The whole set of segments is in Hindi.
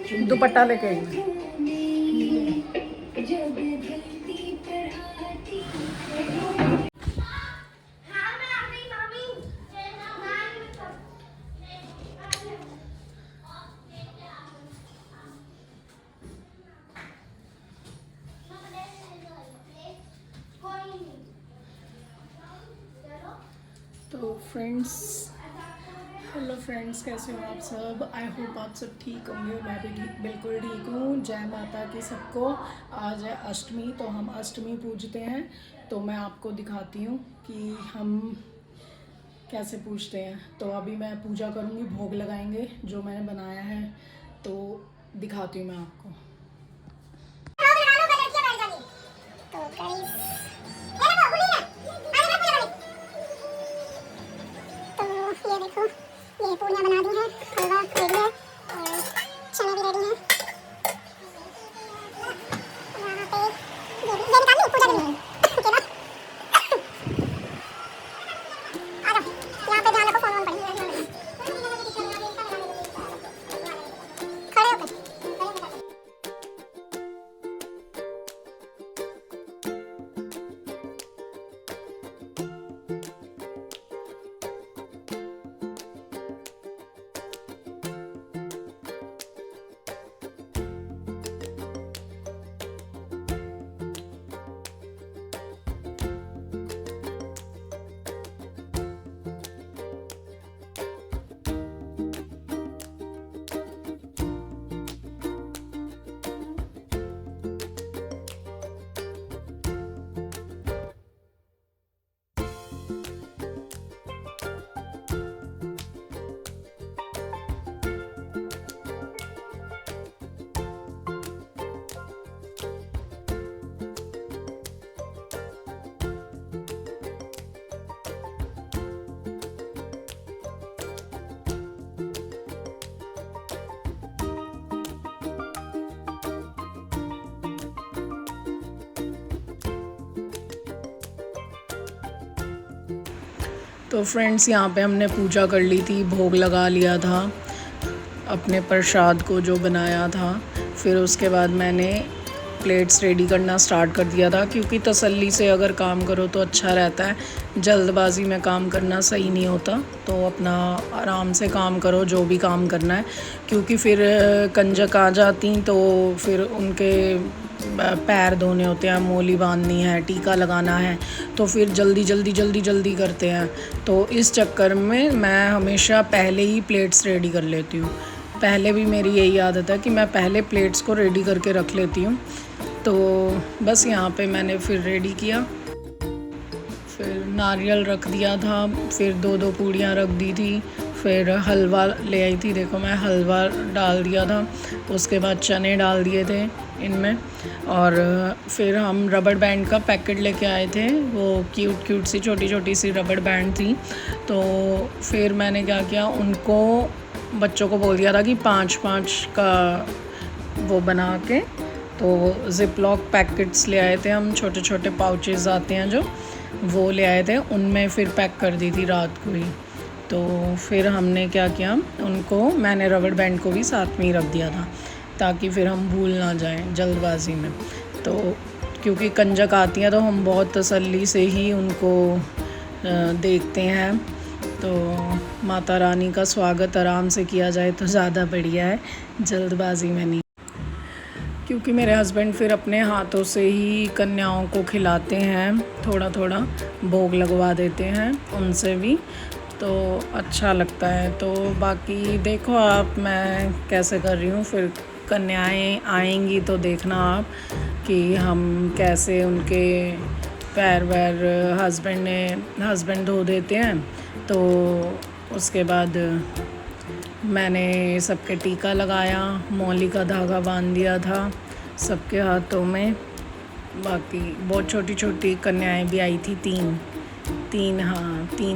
दुपट्टा लेके आई मैं। तो फ्रेंड्स, हेलो फ्रेंड्स, कैसे हो आप सब? आई होप आप सब ठीक होंगे। मैं भी ठीक, बिल्कुल ठीक हूँ। जय माता की सबको। आज है अष्टमी, तो हम अष्टमी पूजते हैं। तो मैं आपको दिखाती हूँ कि हम कैसे पूजते हैं। तो अभी मैं पूजा करूँगी, भोग लगाएंगे जो मैंने बनाया है, तो दिखाती हूँ मैं आपको। ये देखो, ये पूरियां बना दी हैं, हलवा रेडी है और चने भी रेडी हैं। यहाँ पे ये निकाल ली, पूजा के लिए ठीक है ना। आ जाओ, यहाँ पे ध्यान रखो, फोन ऑन पड़ी खड़े होकर। तो फ्रेंड्स, यहाँ पे हमने पूजा कर ली थी, भोग लगा लिया था अपने प्रसाद को जो बनाया था। फिर उसके बाद मैंने प्लेट्स रेडी करना स्टार्ट कर दिया था, क्योंकि तसल्ली से अगर काम करो तो अच्छा रहता है। जल्दबाजी में काम करना सही नहीं होता, तो अपना आराम से काम करो जो भी काम करना है, क्योंकि फिर कंजक आ जाती तो फिर उनके पैर धोने होते हैं, मोली बांधनी है, टीका लगाना है, तो फिर जल्दी करते हैं। तो इस चक्कर में मैं हमेशा पहले ही प्लेट्स रेडी कर लेती हूँ। पहले भी मेरी यही आदत है कि मैं पहले प्लेट्स को रेडी करके रख लेती हूँ। तो बस यहाँ पे मैंने फिर रेडी किया, फिर नारियल रख दिया था, फिर दो पूड़ियाँ रख दी थी, फिर हलवा ले आई थी। देखो, मैं हलवा डाल दिया था, उसके बाद चने डाल दिए थे इनमें, और फिर हम रबड़ बैंड का पैकेट लेके आए थे। वो क्यूट सी छोटी सी रबड़ बैंड थी। तो फिर मैंने क्या किया, उनको बच्चों को बोल दिया था कि 5-5 का वो बना के, तो ज़िप लॉक पैकेट्स ले आए थे हम, छोटे पाउचेस आते हैं जो, वो ले आए थे। उनमें फिर पैक कर दी थी रात को ही। तो फिर हमने क्या किया, उनको मैंने रबड़ बैंड को भी साथ में ही रख दिया था, ताकि फिर हम भूल ना जाएं जल्दबाजी में। तो क्योंकि कंजक आती हैं तो हम बहुत तसल्ली से ही उनको देखते हैं। तो माता रानी का स्वागत आराम से किया जाए तो ज़्यादा बढ़िया है, जल्दबाजी में नहीं। क्योंकि मेरे हस्बैंड फिर अपने हाथों से ही कन्याओं को खिलाते हैं, थोड़ा भोग लगवा देते हैं उनसे भी, तो अच्छा लगता है। तो बाकी देखो आप, मैं कैसे कर रही हूँ। फिर कन्याएं आएंगी तो देखना आप कि हम कैसे उनके पैर वैर हस्बैंड धो देते हैं। तो उसके बाद मैंने सबके टीका लगाया, मौली का धागा बांध दिया था सबके हाथों में। बाकी बहुत छोटी कन्याएं भी आई थी, तीन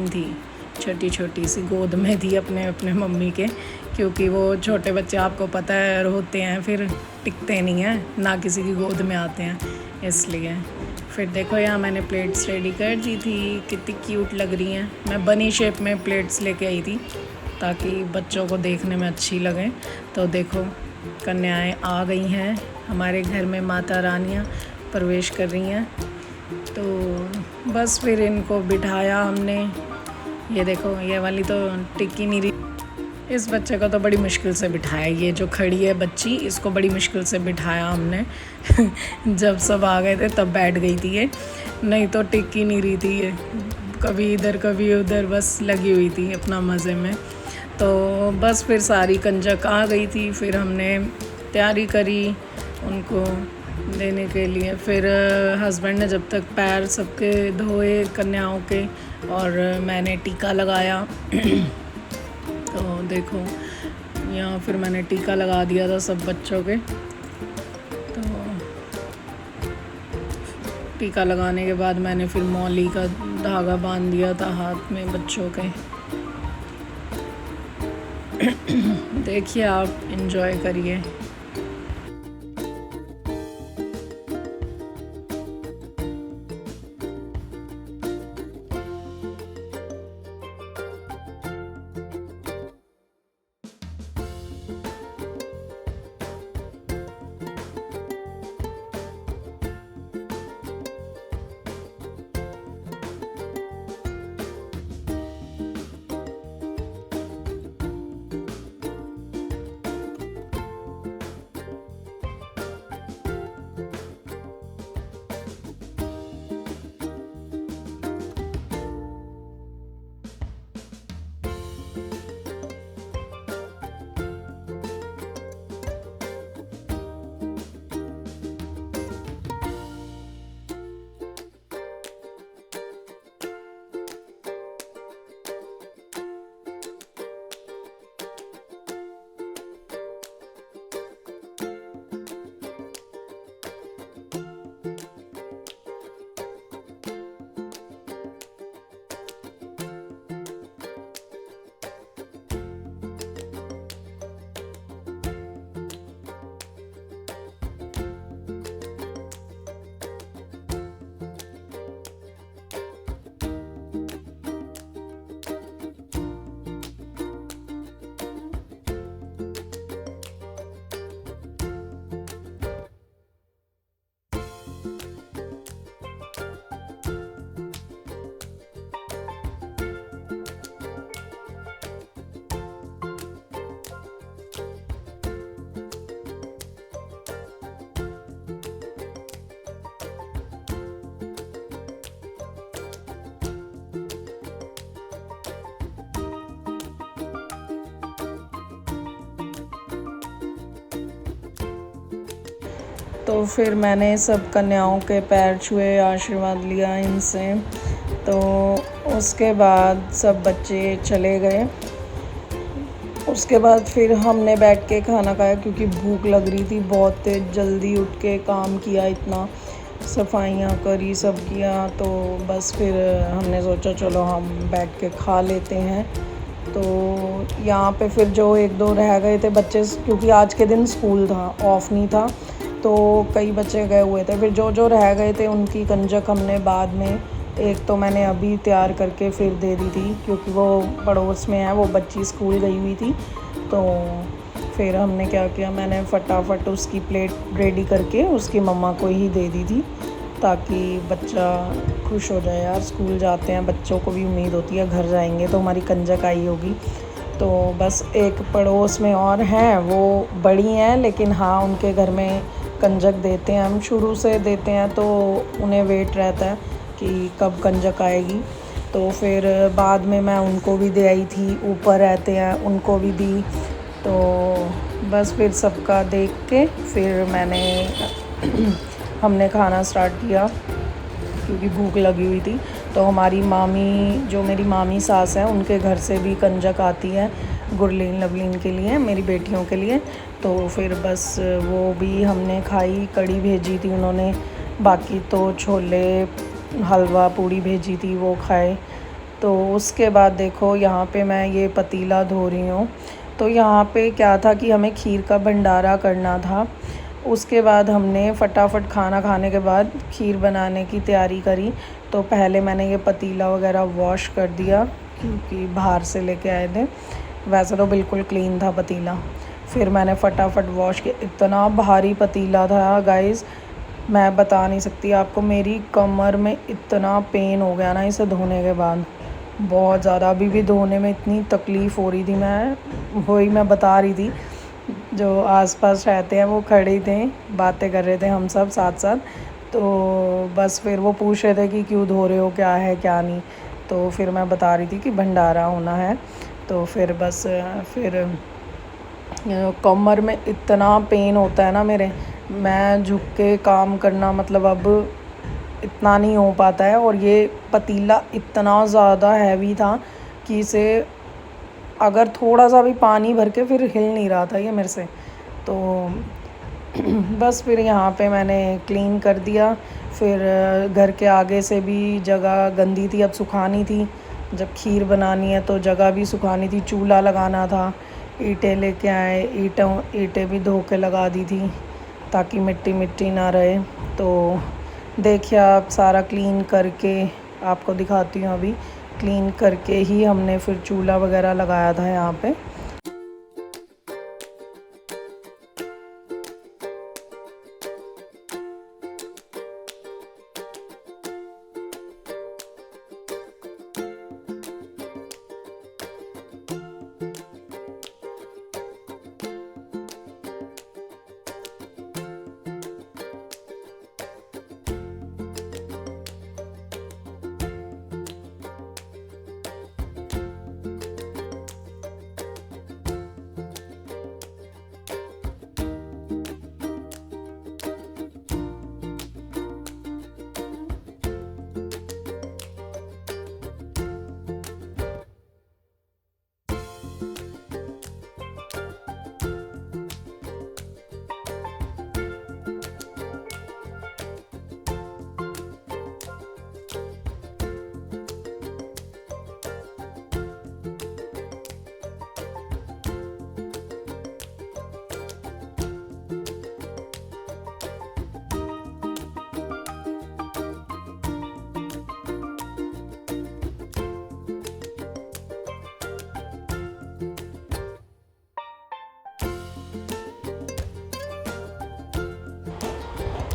थी, छोटी सी, गोद में थी अपने मम्मी के, क्योंकि वो छोटे बच्चे आपको पता है रोते हैं, फिर टिकते नहीं हैं, ना किसी की गोद में आते हैं, इसलिए। फिर देखो, यहाँ मैंने प्लेट्स रेडी कर दी थी, कितनी क्यूट लग रही हैं। मैं बनी शेप में प्लेट्स लेके आई थी ताकि बच्चों को देखने में अच्छी लगे। तो देखो, कन्याएं आ गई हैं हमारे घर में, माता रानियाँ प्रवेश कर रही हैं। तो बस फिर इनको बिठाया हमने। ये देखो, ये वाली तो टिक ही नहीं रही। इस बच्चे को तो बड़ी मुश्किल से बिठाया, ये जो खड़ी है बच्ची, इसको बड़ी मुश्किल से बिठाया हमने। जब सब आ गए थे तब बैठ गई थी ये, नहीं तो टिक ही नहीं रही थी ये, कभी इधर कभी उधर बस लगी हुई थी अपना मज़े में। तो बस फिर सारी कंजक आ गई थी, फिर हमने तैयारी करी उनको देने के लिए। फिर हस्बैंड ने जब तक पैर सबके धोए कन्याओं के, और मैंने टीका लगाया। तो देखो यहाँ फिर मैंने टीका लगा दिया था सब बच्चों के। तो टीका लगाने के बाद मैंने फिर मौली का धागा बांध दिया था हाथ में बच्चों के। देखिए, आप एंजॉय करिए। तो फिर मैंने सब कन्याओं के पैर छुए, आशीर्वाद लिया इनसे। तो उसके बाद सब बच्चे चले गए। उसके बाद फिर हमने बैठ के खाना खाया, क्योंकि भूख लग रही थी बहुत तेज। जल्दी उठ के काम किया, इतना सफाइयाँ करी, सब किया। तो बस फिर हमने सोचा चलो हम बैठ के खा लेते हैं। तो यहाँ पे फिर जो एक दो रह गए थे बच्चे, क्योंकि आज के दिन स्कूल था, ऑफ नहीं था, तो कई बच्चे गए हुए थे। फिर जो रह गए थे उनकी कंजक हमने बाद में, एक तो मैंने अभी तैयार करके फिर दे दी थी, क्योंकि वो पड़ोस में है, वो बच्ची स्कूल गई हुई थी। तो फिर हमने क्या किया, मैंने फटाफट उसकी प्लेट रेडी करके उसकी मम्मा को ही दे दी थी, ताकि बच्चा खुश हो जाए। यार स्कूल जाते हैं, बच्चों को भी उम्मीद होती है घर जाएंगे तो हमारी कंजक आई होगी। तो बस एक पड़ोस में और हैं, वो बड़ी हैं, लेकिन हाँ उनके घर में कंजक देते हैं, हम शुरू से देते हैं, तो उन्हें वेट रहता है कि कब कंजक आएगी। तो फिर बाद में मैं उनको भी दे आई थी, ऊपर रहते हैं, उनको भी दी। तो बस फिर सबका देख के फिर हमने खाना स्टार्ट किया, क्योंकि भूख लगी हुई थी। तो हमारी मामी, जो मेरी मामी सास हैं, उनके घर से भी कंजक आती है गुरलीन लवलीन के लिए, मेरी बेटियों के लिए। तो फिर बस वो भी हमने खाई, कड़ी भेजी थी उन्होंने, बाकी तो छोले हलवा पूड़ी भेजी थी, वो खाए। तो उसके बाद देखो यहाँ पे मैं ये पतीला धो रही हूँ। तो यहाँ पे क्या था कि हमें खीर का भंडारा करना था। उसके बाद हमने फटाफट खाना खाने के बाद खीर बनाने की तैयारी करी। तो पहले मैंने ये पतीला वगैरह वॉश कर दिया, क्योंकि बाहर से लेके आए थे। वैसे तो बिल्कुल क्लीन था पतीला। फिर मैंने फटाफट वॉश किया। इतना भारी पतीला था गाइस, मैं बता नहीं सकती आपको। मेरी कमर में इतना पेन हो गया ना इसे धोने के बाद, बहुत ज़्यादा। अभी भी धोने में इतनी तकलीफ़ हो रही थी। वही मैं बता रही थी, जो आसपास रहते हैं वो खड़े थे, बातें कर रहे थे हम सब साथ साथ। तो बस फिर वो पूछ रहे थे कि क्यों धो रहे हो, क्या है क्या नहीं। तो फिर मैं बता रही थी कि भंडारा होना है। तो फिर बस फिर कमर में इतना पेन होता है ना मेरे, मैं झुक के काम करना मतलब अब इतना नहीं हो पाता है। और ये पतीला इतना ज़्यादा हैवी था कि इसे अगर थोड़ा सा भी पानी भर के फिर हिल नहीं रहा था ये मेरे से। तो बस फिर यहाँ पे मैंने क्लीन कर दिया। फिर घर के आगे से भी जगह गंदी थी, अब सुखानी थी। जब खीर बनानी है तो जगह भी सुखानी थी, चूल्हा लगाना था। ईंटें लेके आए, ईंटें भी धो के लगा दी थी ताकि मिट्टी मिट्टी ना रहे। तो देखिए आप, सारा क्लीन करके आपको दिखाती हूँ। अभी क्लीन करके ही हमने फिर चूल्हा वगैरह लगाया था यहाँ पे।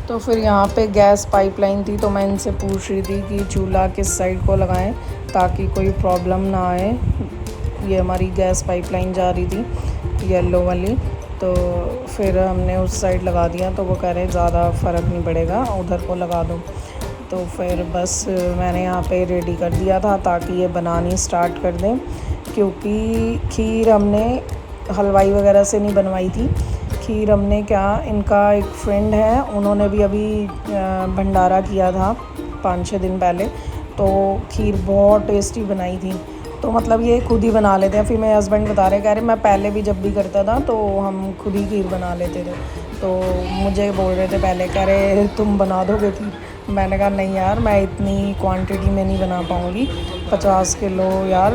तो फिर यहाँ पे गैस पाइपलाइन थी, तो मैं इनसे पूछ रही थी कि चूल्हा किस साइड को लगाएं ताकि कोई प्रॉब्लम ना आए। ये हमारी गैस पाइपलाइन जा रही थी येलो वाली, तो फिर हमने उस साइड लगा दिया। तो वो कह रहे ज़्यादा फ़र्क नहीं पड़ेगा, उधर को लगा दो। तो फिर बस मैंने यहाँ पे रेडी कर दिया था ताकि ये बनानी स्टार्ट कर दें, क्योंकि खीर हमने हलवाई वगैरह से नहीं बनवाई थी। खीर हमने क्या, इनका एक फ्रेंड है, उन्होंने भी अभी भंडारा किया था 5-6 दिन पहले, तो खीर बहुत टेस्टी बनाई थी। तो मतलब ये खुद ही बना लेते हैं। फिर मेरे हस्बैंड बता रहे, कह रहे मैं पहले भी जब भी करता था तो हम खुद ही खीर बना लेते थे। तो मुझे बोल रहे थे पहले, कह रहे तुम बना दोगे खीर? मैंने कहा नहीं यार, मैं इतनी क्वांटिटी में नहीं बना पाऊँगी, 50 किलो यार,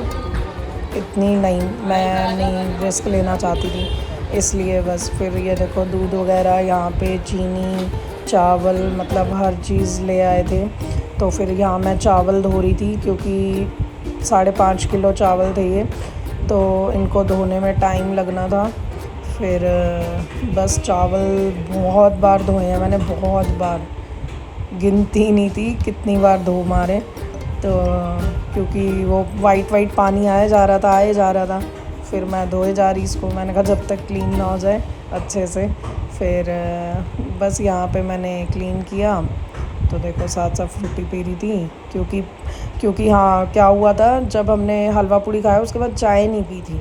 इतनी नहीं, मैं नहीं रिस्क लेना चाहती थी। इसलिए बस फिर ये देखो, दूध वगैरह यहाँ पे, चीनी, चावल, मतलब हर चीज़ ले आए थे। तो फिर यहाँ मैं चावल धो रही थी, क्योंकि 5.5 किलो चावल थे ये, तो इनको धोने में टाइम लगना था। फिर बस चावल बहुत बार धोए हैं मैंने, बहुत बार, गिनती नहीं थी कितनी बार धो मारे। तो क्योंकि वो वाइट पानी आए जा रहा था, फिर मैं धोए जा रही इसको। मैंने कहा जब तक क्लीन ना हो जाए अच्छे से। फिर बस यहाँ पे मैंने क्लीन किया। तो देखो साथ साथ फ्रूटी पी रही थी, क्योंकि हाँ, क्या हुआ था, जब हमने हलवा पूड़ी खाया उसके बाद चाय नहीं पी थी।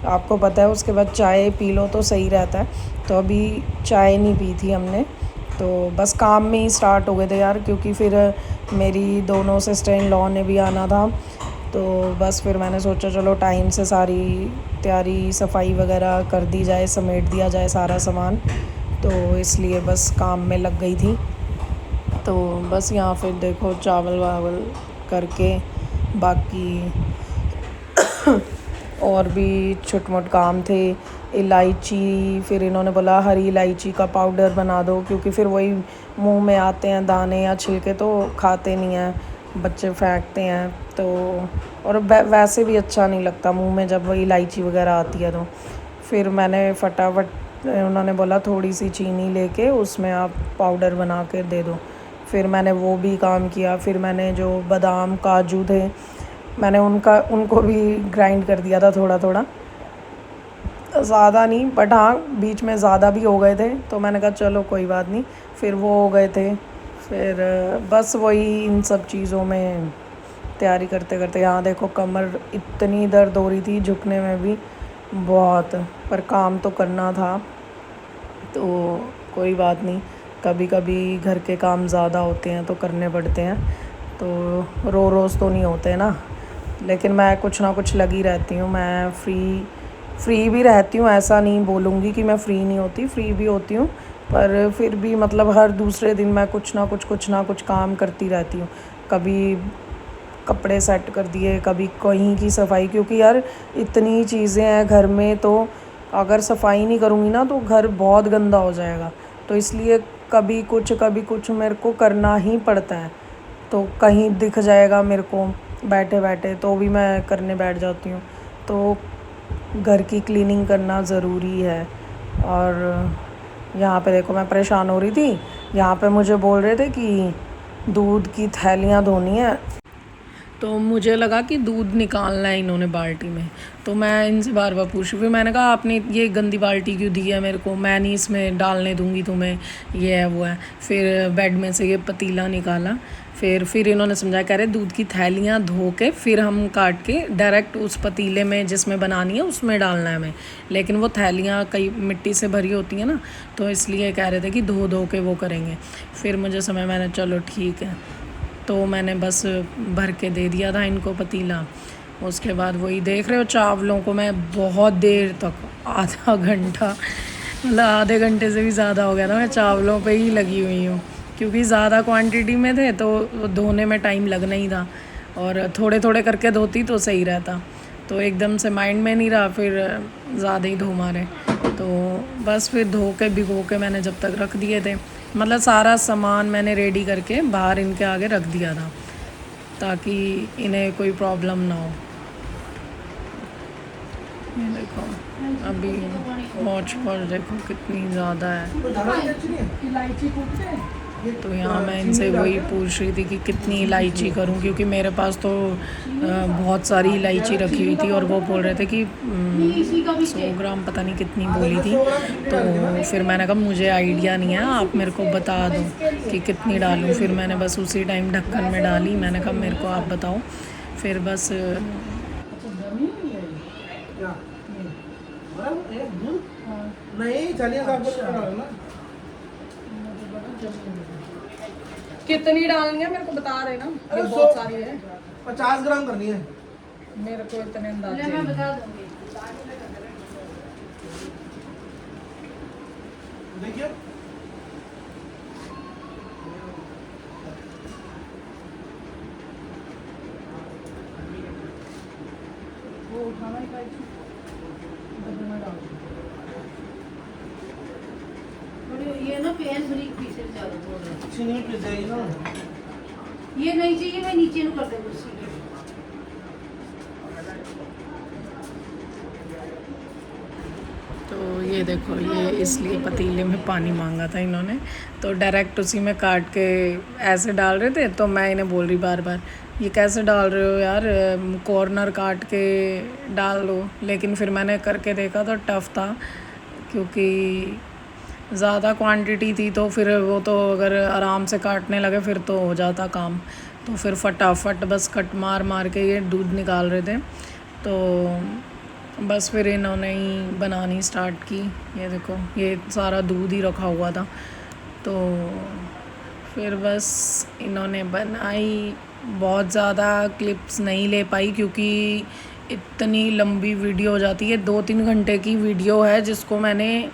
आपको पता है उसके बाद चाय पी लो तो सही रहता है, तो अभी चाय नहीं पी थी हमने। तो बस काम में ही स्टार्ट हो गए थे यार, क्योंकि फिर मेरी दोनों सिस्टर इन लॉ ने भी आना था। तो बस फिर मैंने सोचा चलो टाइम से सारी तैयारी सफाई वगैरह कर दी जाए, समेट दिया जाए सारा सामान। तो इसलिए बस काम में लग गई थी। तो बस यहाँ फिर देखो चावल वावल करके, बाकी और भी छोट मोट काम थे। इलायची, फिर इन्होंने बोला हरी इलायची का पाउडर बना दो, क्योंकि फिर वही मुंह में आते हैं दाने या छिलके, तो खाते नहीं हैं बच्चे, फेंकते हैं। तो और वैसे भी अच्छा नहीं लगता मुंह में जब वही इलायची वगैरह आती है। तो फिर मैंने फटाफट उन्होंने बोला थोड़ी सी चीनी लेके उसमें आप पाउडर बना के दे दो। फिर मैंने वो भी काम किया। फिर मैंने जो बादाम काजू थे मैंने उनको भी ग्राइंड कर दिया था थोड़ा थोड़ा, ज़्यादा नहीं, बट हाँ बीच में ज़्यादा भी हो गए थे तो मैंने कहा चलो कोई बात नहीं। फिर वो हो गए थे। फिर बस वही इन सब चीज़ों में तैयारी करते करते, यहाँ देखो कमर इतनी दर्द हो रही थी, झुकने में भी बहुत, पर काम तो करना था तो कोई बात नहीं। कभी कभी घर के काम ज़्यादा होते हैं तो करने पड़ते हैं, तो रोज़ तो नहीं होते ना। लेकिन मैं कुछ ना कुछ लगी रहती हूँ। मैं फ्री भी रहती हूँ, ऐसा नहीं बोलूँगी कि मैं फ्री नहीं होती, फ्री भी होती हूँ, पर फिर भी मतलब हर दूसरे दिन मैं कुछ ना कुछ काम करती रहती हूँ। कभी कपड़े सेट कर दिए, कभी कहीं की सफाई, क्योंकि यार इतनी चीज़ें हैं घर में, तो अगर सफाई नहीं करूँगी ना तो घर बहुत गंदा हो जाएगा। तो इसलिए कभी कुछ मेरे को करना ही पड़ता है। तो कहीं दिख जाएगा मेरे को बैठे बैठे तो भी मैं करने बैठ जाती हूँ। तो घर की क्लीनिंग करना ज़रूरी है। और यहाँ पे देखो मैं परेशान हो रही थी, यहाँ पे मुझे बोल रहे थे कि दूध की थैलियाँ धोनी है, तो मुझे लगा कि दूध निकालना है इन्होंने बाल्टी में, तो मैं इनसे बार बार पूछ रही। फिर मैंने कहा आपने ये गंदी बाल्टी क्यों दी है मेरे को, मैं नहीं इसमें डालने दूँगी तुम्हें, ये है वो है। फिर बेड में से ये पतीला निकाला, फिर इन्होंने समझाया, कह रहे दूध की थैलियाँ धो के फिर हम काट के डायरेक्ट उस पतीले में जिसमें बनानी है उसमें डालना है हमें। लेकिन वो थैलियाँ कई मिट्टी से भरी होती हैं ना, तो इसलिए कह रहे थे कि धो के वो करेंगे। फिर मुझे समय, मैंने चलो ठीक है, तो मैंने बस भर के दे दिया था इनको पतीला। उसके बाद वही देख रहे हो चावलों को मैं बहुत देर तक, आधा घंटा, मतलब आधे घंटे से भी ज़्यादा हो गया था, मैं चावलों पे ही लगी हुई हूँ, क्योंकि ज़्यादा क्वांटिटी में थे तो धोने में टाइम लगना ही था, और थोड़े थोड़े करके धोती तो सही रहता, तो एकदम से माइंड में नहीं रहा, फिर ज़्यादा ही धो मारे। तो बस फिर धो के भिगो के मैंने जब तक रख दिए थे, मतलब सारा सामान मैंने रेडी करके बाहर इनके आगे रख दिया था ताकि इन्हें कोई प्रॉब्लम ना हो। ये देखो अभी वॉच पर देखो कितनी ज़्यादा है। तो यहाँ मैं इनसे वही पूछ रही थी कि कितनी इलायची करूँ, क्योंकि मेरे पास तो बहुत सारी इलायची रखी हुई थी, और वो बोल रहे थे कि 100 ग्राम पता नहीं कितनी बोली थी। तो फिर मैंने कहा मुझे आइडिया नहीं है, आप मेरे को बता दो कि कितनी डालूँ। फिर मैंने बस उसी टाइम ढक्कन में डाली, मैंने कहा मेरे को आप बताओ। फिर बस नहीं चलिए ना, कितनी डालनी है मेरे को बता रहे ना, ये बहुत सारी है। 50 ग्राम करनी है मेरे को इतने अंदाजे मैं बता दूंगी। देखिए। वो उठाना ही पाएगी, डब्बे में डाल दो। ये ना पेन बरीक पीसेस ज्यादा बोल रहे हैं। चीनी पिस जाएगी ना, ये नहीं चाहिए, मैं नीचे ਨੂੰ कर दूंगी उसी के। तो ये देखो, ये इसलिए पतीले में पानी मांगा था इन्होंने, तो डायरेक्ट उसी में काट के ऐसे डाल रहे थे। तो मैं इन्हें बोल रही बार बार, ये कैसे डाल रहे हो यार, कॉर्नर काट के डाल दो। लेकिन फिर मैंने करके देखा तो टफ़ था, क्योंकि ज़्यादा क्वांटिटी थी, तो फिर वो तो अगर आराम से काटने लगे फिर तो हो जाता काम। तो फिर फटाफट बस कट मार के ये दूध निकाल रहे थे। तो बस फिर इन्होंने ही बनानी स्टार्ट की। ये देखो ये सारा दूध ही रखा हुआ था, तो फिर बस इन्होंने बनाई। बहुत ज़्यादा क्लिप्स नहीं ले पाई, क्योंकि इतनी लंबी वीडियो हो जाती है। 2-3 घंटे की वीडियो है जिसको मैंने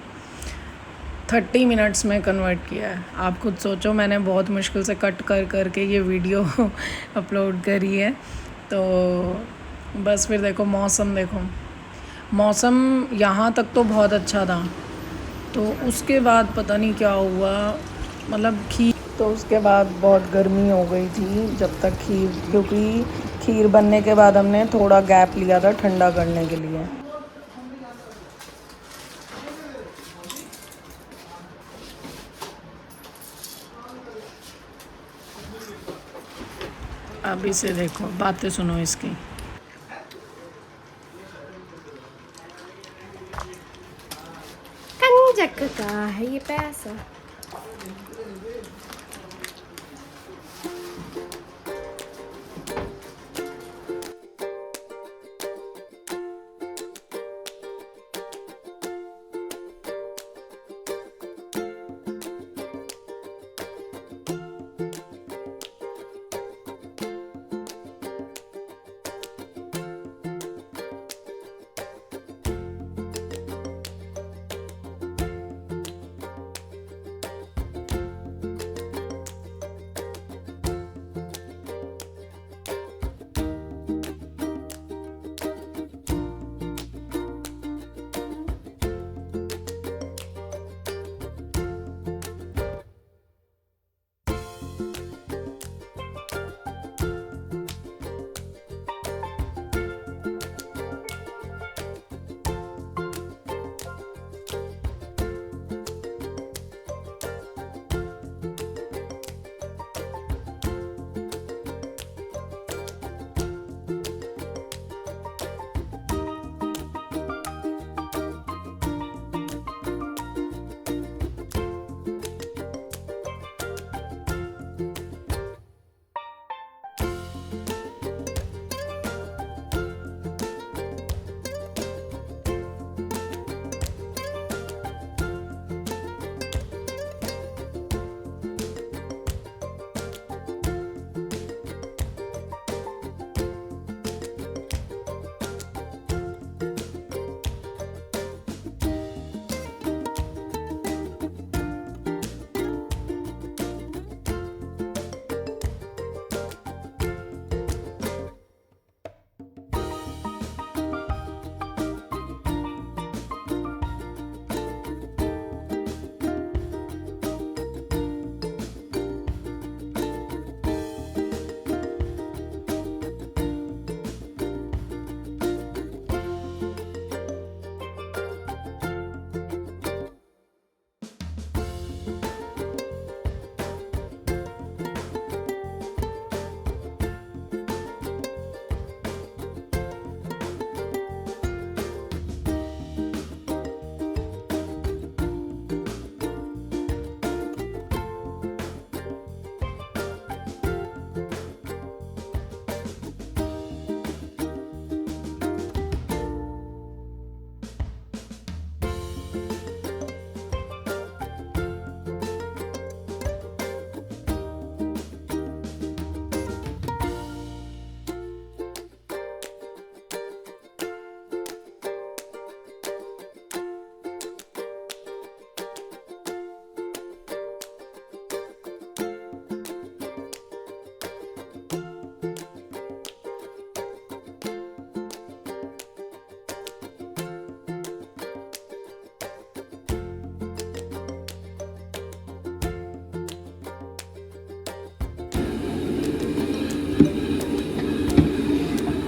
30 मिनट्स में कन्वर्ट किया है। आप खुद सोचो, मैंने बहुत मुश्किल से कट करके ये वीडियो अपलोड करी है। तो बस फिर देखो मौसम यहाँ तक तो बहुत अच्छा था, तो उसके बाद पता नहीं क्या हुआ, मतलब तो उसके बाद बहुत गर्मी हो गई थी जब तक क्योंकि खीर बनने के बाद हमने थोड़ा गैप लिया था ठंडा करने के लिए। अब इसे देखो, बातें सुनो इसकी। कंजक का है ये पैसा।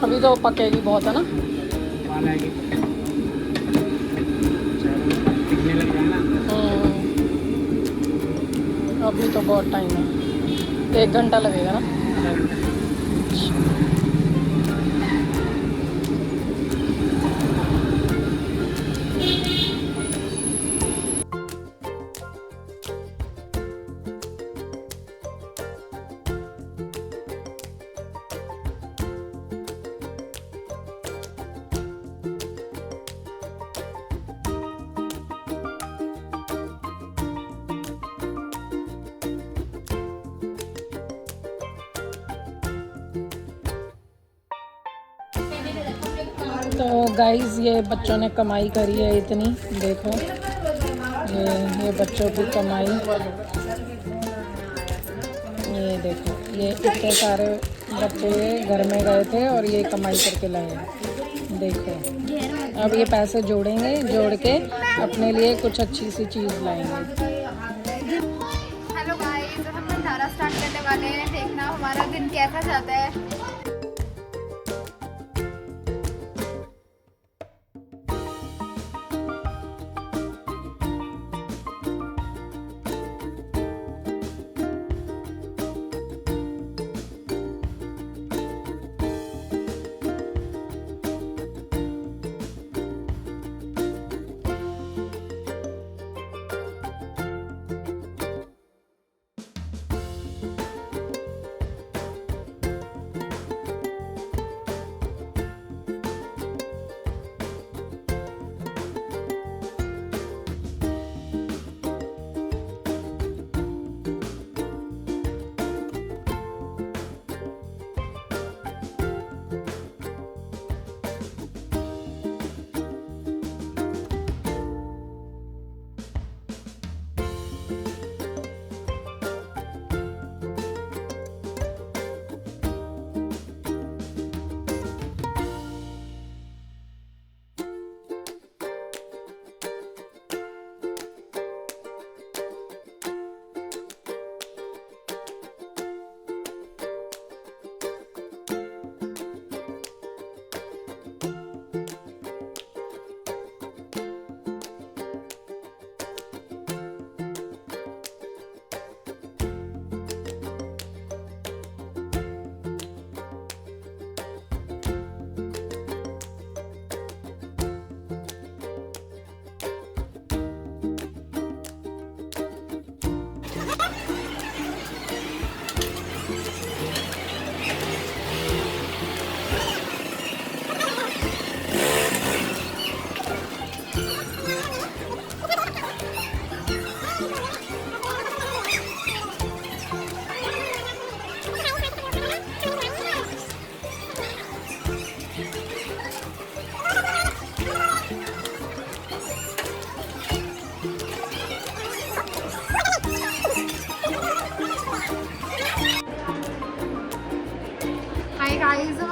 अभी तो पकेगी बहुत है ना। अभी तो बहुत टाइम है, 1 घंटा लगेगा ना। तो गाइस ये बच्चों ने कमाई करी है इतनी, देखो ये बच्चों की कमाई, ये देखो ये इतने सारे बच्चे घर में गए थे और ये कमाई करके लाए। देखो अब ये पैसे जोड़ेंगे, जोड़ के अपने लिए कुछ अच्छी सी चीज़ लाएंगे। हेलो गाइस, हम भंडारा स्टार्ट करने वाले हैं, देखना हमारा दिन कैसा जाता है।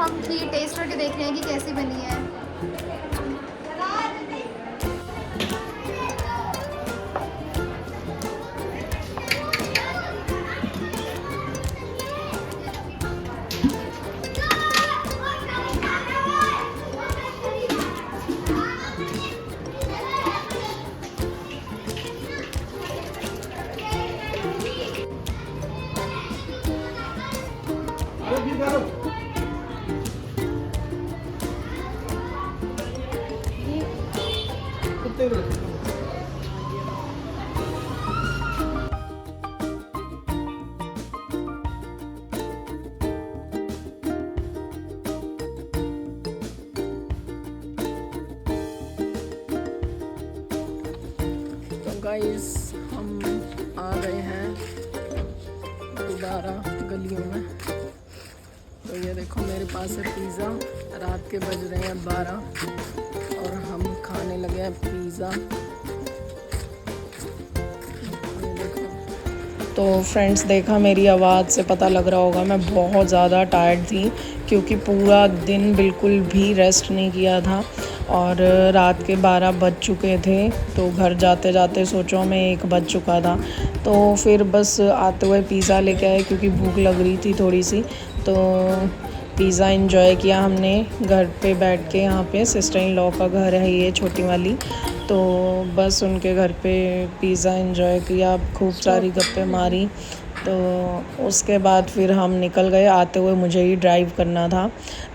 की टेस्ट करके देख रहे हैं कि कैसी बनी है। अरे भी करो कुत्ते को रखो। तो गाइस हम आ गए हैं दोबारा गलियों में। तो ये देखो मेरे पास है पिज़्ज़ा। रात के बज रहे हैं 12 और हम खाने लगे हैं पिज़्ज़ा। ये देखो। तो फ्रेंड्स देखा मेरी आवाज़ से पता लग रहा होगा मैं बहुत ज़्यादा टायर्ड थी क्योंकि पूरा दिन बिल्कुल भी रेस्ट नहीं किया था और रात के 12 बज चुके थे। तो घर जाते जाते सोचो मैं 1 बज चुका था। तो फिर बस आते हुए पिज़्ज़ा लेके आए क्योंकि भूख लग रही थी थोड़ी सी। तो पिज़्ज़ा एंजॉय किया हमने घर पे बैठ के। यहाँ पे सिस्टर इन लॉ का घर है ये छोटी वाली, तो बस उनके घर पे पिज़्ज़ा एंजॉय किया, खूब सारी गप्पे मारी। तो उसके बाद फिर हम निकल गए। आते हुए मुझे ही ड्राइव करना था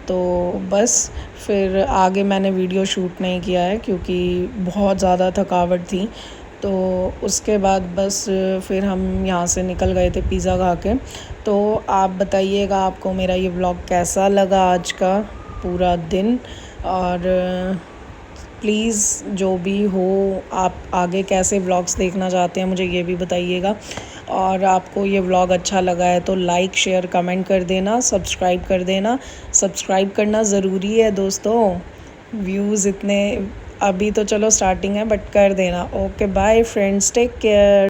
तो बस फिर आगे मैंने वीडियो शूट नहीं किया है क्योंकि बहुत ज़्यादा थकावट थी। तो उसके बाद बस फिर हम यहाँ से निकल गए थे पिज़्ज़ा खा के। तो आप बताइएगा आपको मेरा ये व्लॉग कैसा लगा आज का पूरा दिन, और प्लीज़ जो भी हो आप आगे कैसे व्लॉग्स देखना चाहते हैं मुझे ये भी बताइएगा। और आपको ये व्लॉग अच्छा लगा है तो लाइक शेयर कमेंट कर देना, सब्सक्राइब कर देना। सब्सक्राइब करना ज़रूरी है दोस्तों, व्यूज़ इतने अभी तो चलो स्टार्टिंग है बट कर देना। Okay bye friends, take care.